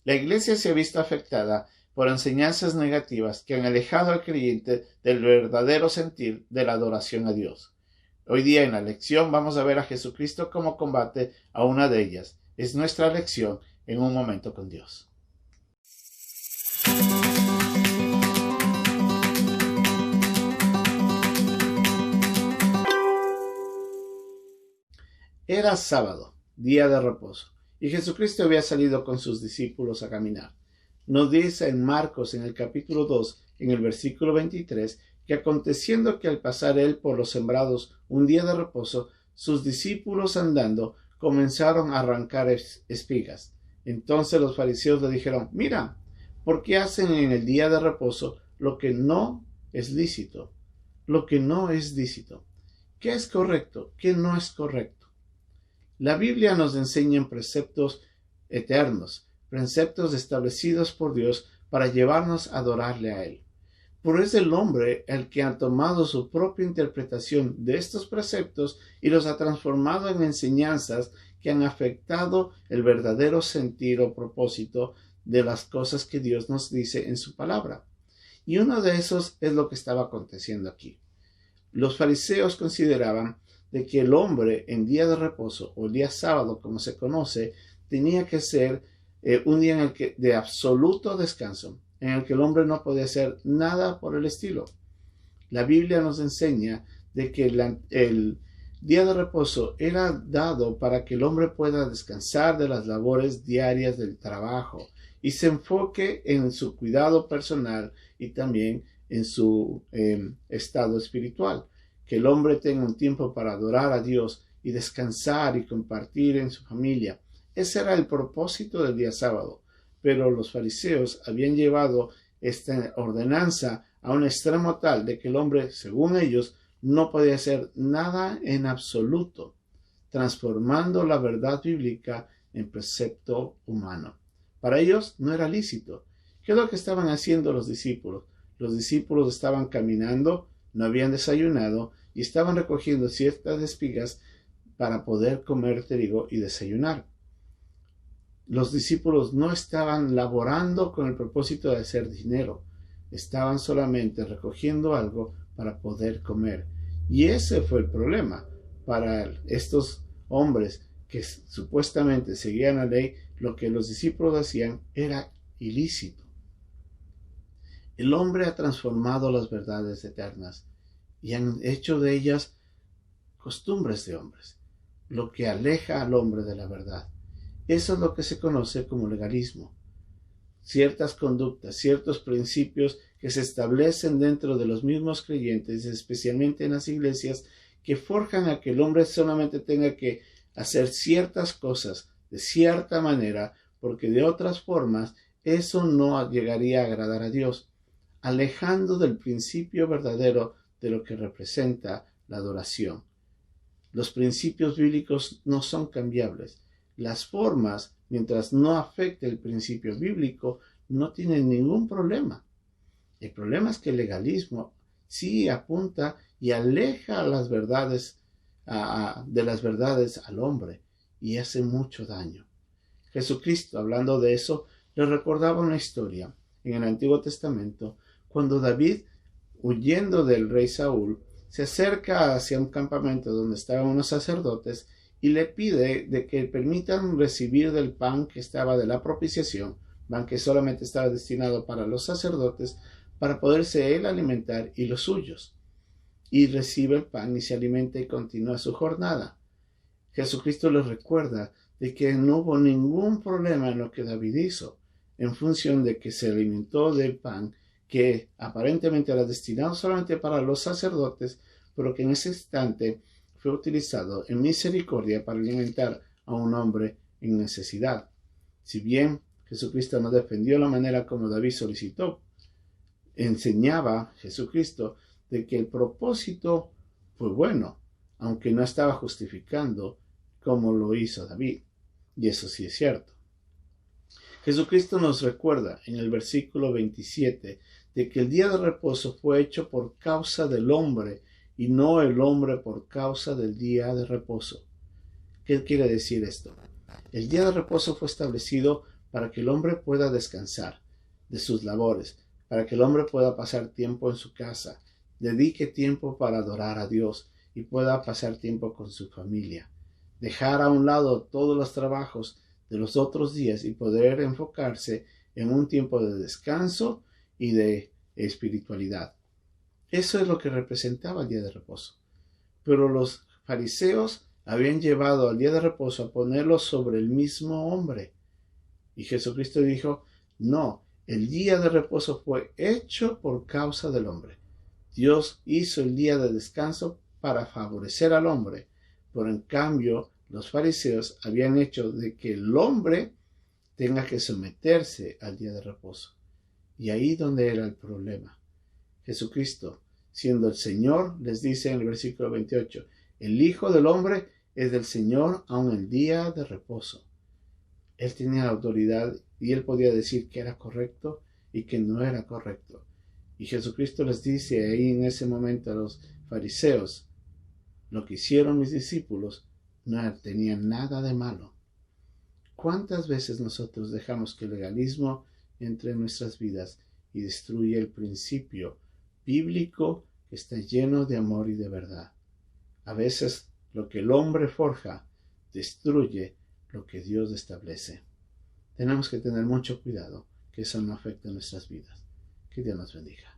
La iglesia se ha visto afectada por enseñanzas negativas que han alejado al creyente del verdadero sentir de la adoración a Dios. Hoy día en la lección vamos a ver a Jesucristo cómo combate a una de ellas. Es nuestra lección en un momento con Dios. Era sábado, día de reposo, y Jesucristo había salido con sus discípulos a caminar. Nos dice en Marcos, en el capítulo 2, en el versículo 23, que aconteciendo que al pasar él por los sembrados un día de reposo, sus discípulos andando comenzaron a arrancar espigas. Entonces los fariseos le dijeron: mira, ¿por qué hacen en el día de reposo lo que no es lícito? Lo que no es lícito. ¿Qué es correcto? ¿Qué no es correcto? La Biblia nos enseña en preceptos eternos, preceptos establecidos por Dios para llevarnos a adorarle a Él. Pero es el hombre el que ha tomado su propia interpretación de estos preceptos y los ha transformado en enseñanzas que han afectado el verdadero sentir o propósito de las cosas que Dios nos dice en su palabra. Y uno de esos es lo que estaba aconteciendo aquí. Los fariseos consideraban de que el hombre en día de reposo o el día sábado, como se conoce, tenía que ser un día en el que de absoluto descanso, en el que el hombre no podía hacer nada por el estilo. La Biblia nos enseña de que el día de reposo era dado para que el hombre pueda descansar de las labores diarias del trabajo y se enfoque en su cuidado personal y también en su estado espiritual. Que el hombre tenga un tiempo para adorar a Dios y descansar y compartir en su familia. Ese era el propósito del día sábado. Pero los fariseos habían llevado esta ordenanza a un extremo tal de que el hombre, según ellos, no podía hacer nada en absoluto, transformando la verdad bíblica en precepto humano. Para ellos no era lícito. ¿Qué es lo que estaban haciendo los discípulos? Los discípulos estaban caminando, no habían desayunado y estaban recogiendo ciertas espigas para poder comer trigo y desayunar. Los discípulos no estaban laborando con el propósito de hacer dinero, estaban solamente recogiendo algo para poder comer. Y ese fue el problema para estos hombres que supuestamente seguían la ley. Lo que los discípulos hacían era ilícito. El hombre ha transformado las verdades eternas y han hecho de ellas costumbres de hombres, lo que aleja al hombre de la verdad. Eso es lo que se conoce como legalismo. Ciertas conductas, ciertos principios que se establecen dentro de los mismos creyentes, especialmente en las iglesias, que forjan a que el hombre solamente tenga que hacer ciertas cosas de cierta manera, porque de otras formas eso no llegaría a agradar a Dios, alejando del principio verdadero de lo que representa la adoración. Los principios bíblicos no son cambiables. Las formas, mientras no afecte el principio bíblico, no tienen ningún problema. El problema es que el legalismo sí apunta y aleja las verdades de las verdades al hombre y hace mucho daño. Jesucristo, hablando de eso, le recordaba una historia en el Antiguo Testamento cuando David, huyendo del rey Saúl, se acerca hacia un campamento donde estaban unos sacerdotes y le pide de que permitan recibir del pan que estaba de la propiciación, pan que solamente estaba destinado para los sacerdotes, para poderse él alimentar y los suyos. Y recibe el pan y se alimenta y continúa su jornada. Jesucristo les recuerda de que no hubo ningún problema en lo que David hizo, en función de que se alimentó del pan que aparentemente era destinado solamente para los sacerdotes, pero que en ese instante fue utilizado en misericordia para alimentar a un hombre en necesidad. Si bien Jesucristo no defendió la manera como David solicitó, enseñaba Jesucristo de que el propósito fue bueno, aunque no estaba justificando como lo hizo David. Y eso sí es cierto. Jesucristo nos recuerda en el versículo 27 de que el día de reposo fue hecho por causa del hombre y no el hombre por causa del día de reposo. ¿Qué quiere decir esto? El día de reposo fue establecido para que el hombre pueda descansar de sus labores, para que el hombre pueda pasar tiempo en su casa, dedique tiempo para adorar a Dios y pueda pasar tiempo con su familia. Dejar a un lado todos los trabajos de los otros días y poder enfocarse en un tiempo de descanso y de espiritualidad. Eso es lo que representaba el día de reposo. Pero los fariseos habían llevado al día de reposo a ponerlo sobre el mismo hombre. Y Jesucristo dijo, no, el día de reposo fue hecho por causa del hombre. Dios hizo el día de descanso para favorecer al hombre, pero en cambio los fariseos habían hecho de que el hombre tenga que someterse al día de reposo. Y ahí donde era el problema. Jesucristo, siendo el Señor, les dice en el versículo 28, el Hijo del Hombre es del Señor aun el día de reposo. Él tenía la autoridad y él podía decir que era correcto y que no era correcto. Y Jesucristo les dice ahí en ese momento a los fariseos, lo que hicieron mis discípulos no tenía nada de malo. ¿Cuántas veces nosotros dejamos que el legalismo entre en nuestras vidas y destruye el principio bíblico que está lleno de amor y de verdad? A veces lo que el hombre forja destruye lo que Dios establece. Tenemos que tener mucho cuidado que eso no afecte nuestras vidas. Que Dios nos bendiga.